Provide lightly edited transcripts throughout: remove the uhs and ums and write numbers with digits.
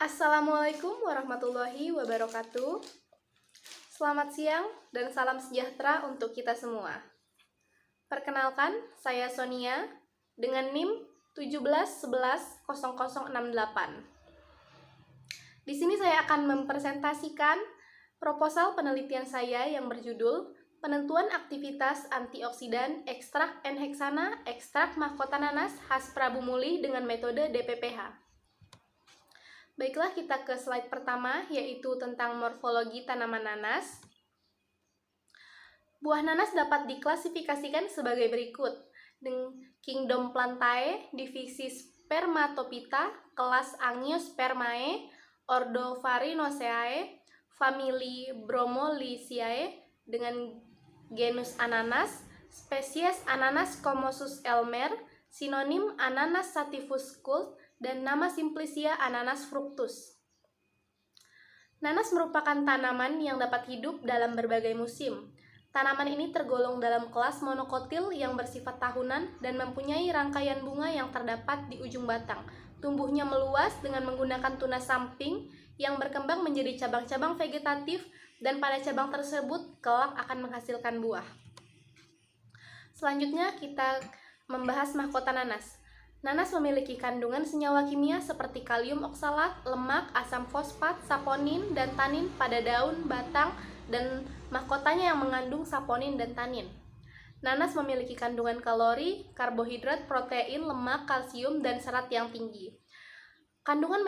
Assalamualaikum warahmatullahi wabarakatuh. Selamat siang dan salam sejahtera untuk kita semua. Perkenalkan, saya Sonia dengan NIM 17110068. Di sini saya akan mempresentasikan proposal penelitian saya yang berjudul Penentuan Aktivitas Antioksidan Ekstrak N-heksana Ekstrak Mahkota Nanas khas Prabu Muli dengan metode DPPH. Baiklah, kita ke slide pertama, yaitu tentang morfologi tanaman nanas. Buah nanas dapat diklasifikasikan sebagai berikut. Kingdom Plantae, divisi Spermatophyta, kelas Angiospermae, ordo Farinoseae, famili Bromoliaceae, dengan genus Ananas, spesies Ananas comosus Elmer, sinonim Ananas sativus Cult, dan nama simplicia Ananas fructus. Nanas merupakan tanaman yang dapat hidup dalam berbagai musim. Tanaman ini tergolong dalam kelas monokotil yang bersifat tahunan dan mempunyai rangkaian bunga yang terdapat di ujung batang. Tumbuhnya meluas dengan menggunakan tunas samping yang berkembang menjadi cabang-cabang vegetatif dan pada cabang tersebut kelak akan menghasilkan buah. Selanjutnya kita membahas mahkota nanas. Nanas memiliki kandungan senyawa kimia seperti kalium oksalat, lemak, asam fosfat, saponin, dan tanin pada daun, batang, dan mahkotanya yang mengandung saponin dan tanin. Nanas memiliki kandungan kalori, karbohidrat, protein, lemak, kalsium, dan serat yang tinggi. Kandungan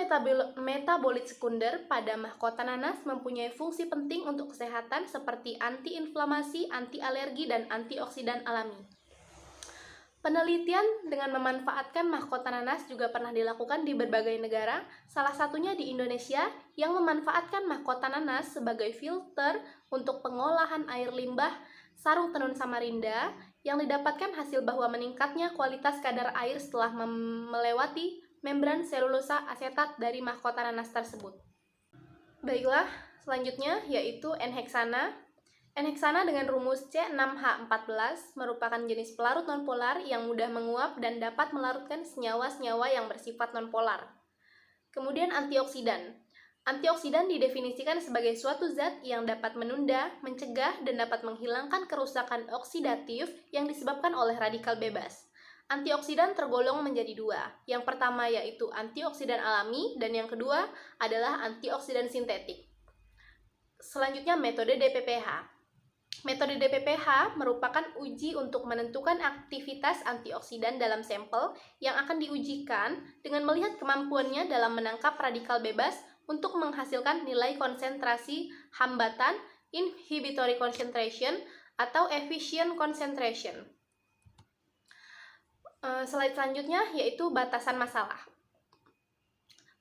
metabolit sekunder pada mahkota nanas mempunyai fungsi penting untuk kesehatan seperti antiinflamasi, anti alergi, dan antioksidan alami. Penelitian dengan memanfaatkan mahkota nanas juga pernah dilakukan di berbagai negara, salah satunya di Indonesia yang memanfaatkan mahkota nanas sebagai filter untuk pengolahan air limbah Sarung Tenun Samarinda yang didapatkan hasil bahwa meningkatnya kualitas kadar air setelah melewati membran selulosa asetat dari mahkota nanas tersebut. Baiklah, selanjutnya yaitu N-heksana. N-heksana dengan rumus C6H14 merupakan jenis pelarut nonpolar yang mudah menguap dan dapat melarutkan senyawa-senyawa yang bersifat nonpolar. Kemudian antioksidan. Antioksidan didefinisikan sebagai suatu zat yang dapat menunda, mencegah, dan dapat menghilangkan kerusakan oksidatif yang disebabkan oleh radikal bebas. Antioksidan tergolong menjadi dua. Yang pertama yaitu antioksidan alami dan yang kedua adalah antioksidan sintetik. Selanjutnya metode DPPH. Metode DPPH merupakan uji untuk menentukan aktivitas antioksidan dalam sampel yang akan diujikan dengan melihat kemampuannya dalam menangkap radikal bebas untuk menghasilkan nilai konsentrasi hambatan, inhibitory concentration, atau efficient concentration. Slide selanjutnya yaitu batasan masalah.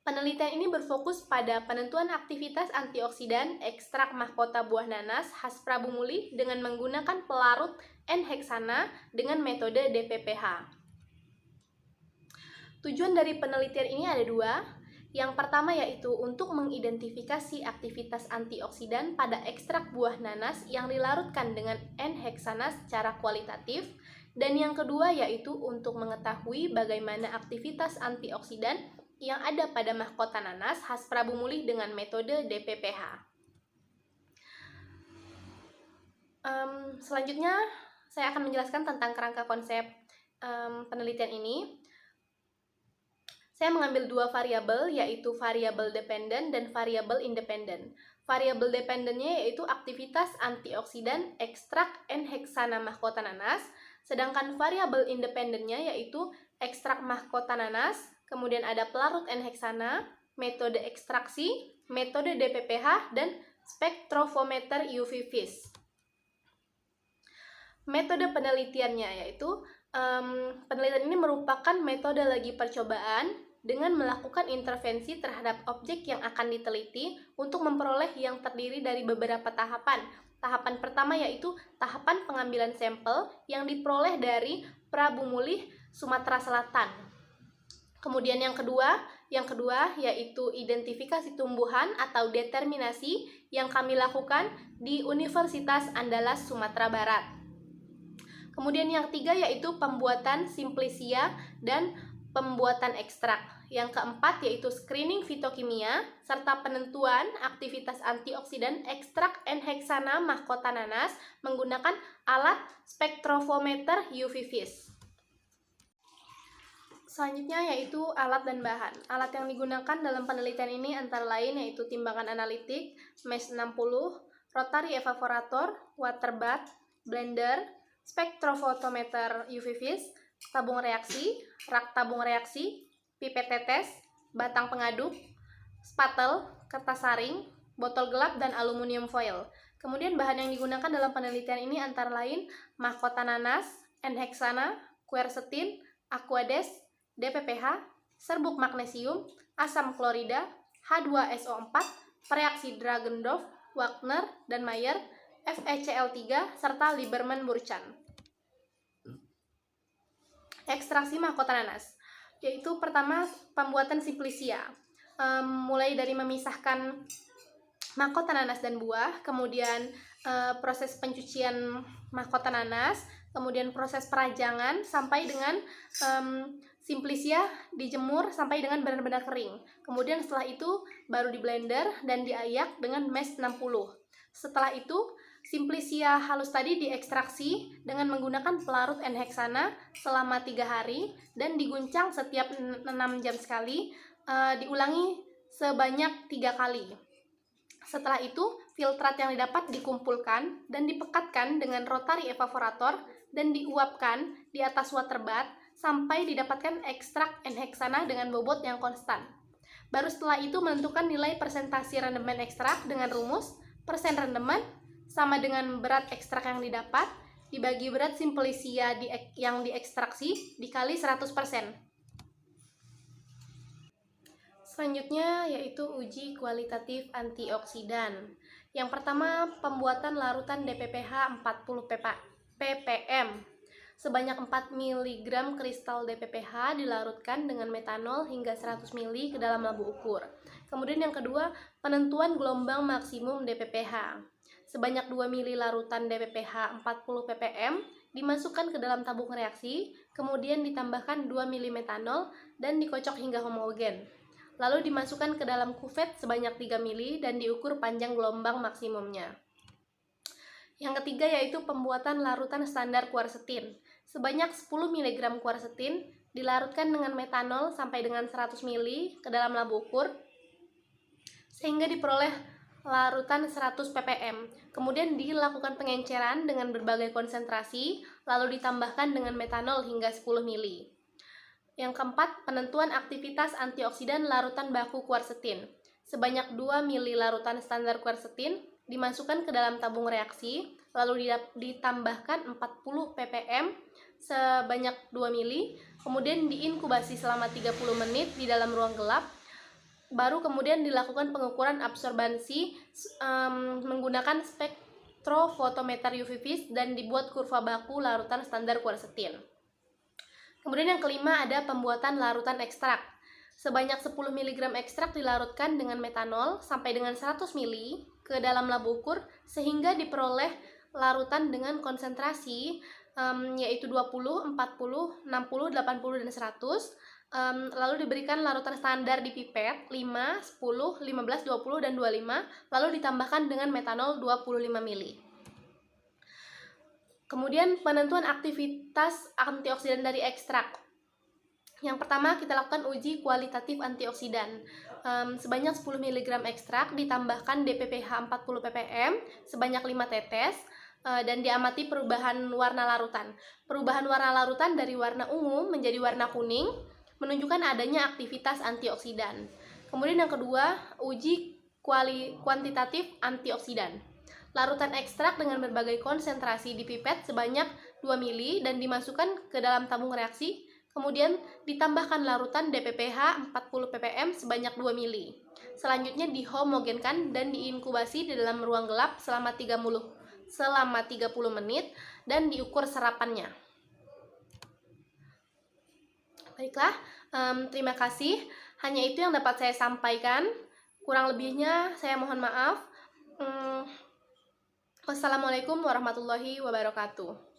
Penelitian ini berfokus pada penentuan aktivitas antioksidan ekstrak mahkota buah nanas khas Prabu Muli dengan menggunakan pelarut N-heksana dengan metode DPPH. Tujuan dari penelitian ini ada dua. Yang pertama yaitu untuk mengidentifikasi aktivitas antioksidan pada ekstrak buah nanas yang dilarutkan dengan N-heksana secara kualitatif. Dan yang kedua yaitu untuk mengetahui bagaimana aktivitas antioksidan yang ada pada mahkota nanas khas Prabu Muli dengan metode DPPH. Selanjutnya, saya akan menjelaskan tentang kerangka konsep penelitian ini. Saya mengambil dua variabel, yaitu variabel dependent dan variabel independent. Variabel dependentnya yaitu aktivitas antioksidan ekstrak N-heksana mahkota nanas, sedangkan variabel independentnya yaitu ekstrak mahkota nanas, kemudian ada pelarut N-heksana, metode ekstraksi, metode DPPH, dan spektrofometer UV vis. Metode penelitiannya yaitu penelitian ini merupakan metodologi percobaan dengan melakukan intervensi terhadap objek yang akan diteliti untuk memperoleh yang terdiri dari beberapa tahapan. Tahapan pertama yaitu tahapan pengambilan sampel yang diperoleh dari Prabu Muli, Sumatera Selatan. Kemudian yang kedua yaitu identifikasi tumbuhan atau determinasi yang kami lakukan di Universitas Andalas, Sumatera Barat. Kemudian yang ketiga yaitu pembuatan simplicia dan pembuatan ekstrak. Yang keempat yaitu screening fitokimia serta penentuan aktivitas antioksidan ekstrak N-heksana mahkota nanas menggunakan alat spektrofometer UV vis. Selanjutnya yaitu alat dan bahan. Alat yang digunakan dalam penelitian ini antara lain yaitu timbangan analitik, MES 60, rotary evaporator, water bath, blender, spektrofotometer UV vis, tabung reaksi, rak tabung reaksi, pipet tetes, batang pengaduk, spatel, kertas saring, botol gelap, dan aluminium foil. Kemudian bahan yang digunakan dalam penelitian ini antara lain mahkota nanas, N-heksana, quercetin, aquades, DPPH, serbuk magnesium, asam klorida, H2SO4, pereaksi Dragendorf, Wagner, dan Mayer, FeCl3, serta Lieberman-Burchan. Ekstraksi mahkota nanas, yaitu pertama pembuatan simplicia, mulai dari memisahkan mahkota nanas dan buah, kemudian proses pencucian mahkota nanas, kemudian proses perajangan sampai dengan simplicia dijemur sampai dengan benar-benar kering. Kemudian setelah itu baru di blender dan diayak dengan MES 60. Setelah itu simplicia halus tadi diekstraksi dengan menggunakan pelarut N-heksana selama 3 hari dan diguncang setiap 6 jam sekali, diulangi sebanyak 3 kali. Setelah itu filtrat yang didapat dikumpulkan dan dipekatkan dengan rotary evaporator dan diuapkan di atas water bath sampai didapatkan ekstrak N-heksana dengan bobot yang konstan. Baru setelah itu menentukan nilai persentase rendemen ekstrak dengan rumus persen rendemen sama dengan berat ekstrak yang didapat dibagi berat simplicia yang diekstraksi dikali 100%. Selanjutnya yaitu uji kualitatif antioksidan. Yang pertama, pembuatan larutan DPPH 40 ppm. Sebanyak 4 mg kristal DPPH dilarutkan dengan metanol hingga 100 ml ke dalam labu ukur. Kemudian yang kedua, penentuan gelombang maksimum DPPH. Sebanyak 2 ml larutan DPPH 40 ppm dimasukkan ke dalam tabung reaksi, kemudian ditambahkan 2 ml metanol dan dikocok hingga homogen. Lalu dimasukkan ke dalam kuvet sebanyak 3 ml dan diukur panjang gelombang maksimumnya. Yang ketiga yaitu pembuatan larutan standar quercetin. Sebanyak 10 mg quercetin dilarutkan dengan metanol sampai dengan 100 ml ke dalam labu ukur sehingga diperoleh larutan 100 ppm. Kemudian dilakukan pengenceran dengan berbagai konsentrasi lalu ditambahkan dengan metanol hingga 10 ml. Yang keempat, penentuan aktivitas antioksidan larutan baku quercetin. Sebanyak 2 ml larutan standar quercetin dimasukkan ke dalam tabung reaksi, lalu ditambahkan 40 ppm sebanyak 2 ml, kemudian diinkubasi selama 30 menit di dalam ruang gelap. Baru kemudian dilakukan pengukuran absorbansi menggunakan spektrofotometer UV vis dan dibuat kurva baku larutan standar quercetin. Kemudian yang kelima ada pembuatan larutan ekstrak. Sebanyak 10 mg ekstrak dilarutkan dengan metanol sampai dengan 100 ml ke dalam labu ukur sehingga diperoleh larutan dengan konsentrasi yaitu 20, 40, 60, 80, dan 100. Lalu diberikan larutan standar di pipet 5, 10, 15, 20, dan 25, lalu ditambahkan dengan metanol 25 ml. Kemudian penentuan aktivitas antioksidan dari ekstrak. Yang pertama kita lakukan uji kualitatif antioksidan. Sebanyak 10 mg ekstrak ditambahkan DPPH 40 ppm sebanyak 5 tetes dan diamati perubahan warna larutan. Perubahan warna larutan dari warna ungu menjadi warna kuning menunjukkan adanya aktivitas antioksidan. Kemudian yang kedua, uji kuantitatif antioksidan. Larutan ekstrak dengan berbagai konsentrasi di pipet sebanyak 2 ml dan dimasukkan ke dalam tabung reaksi, kemudian ditambahkan larutan DPPH 40 ppm sebanyak 2 ml. Selanjutnya dihomogenkan dan diinkubasi di dalam ruang gelap selama 30 menit dan diukur serapannya. Baiklah, terima kasih. Hanya itu yang dapat saya sampaikan. Kurang lebihnya saya mohon maaf. Wassalamualaikum warahmatullahi wabarakatuh.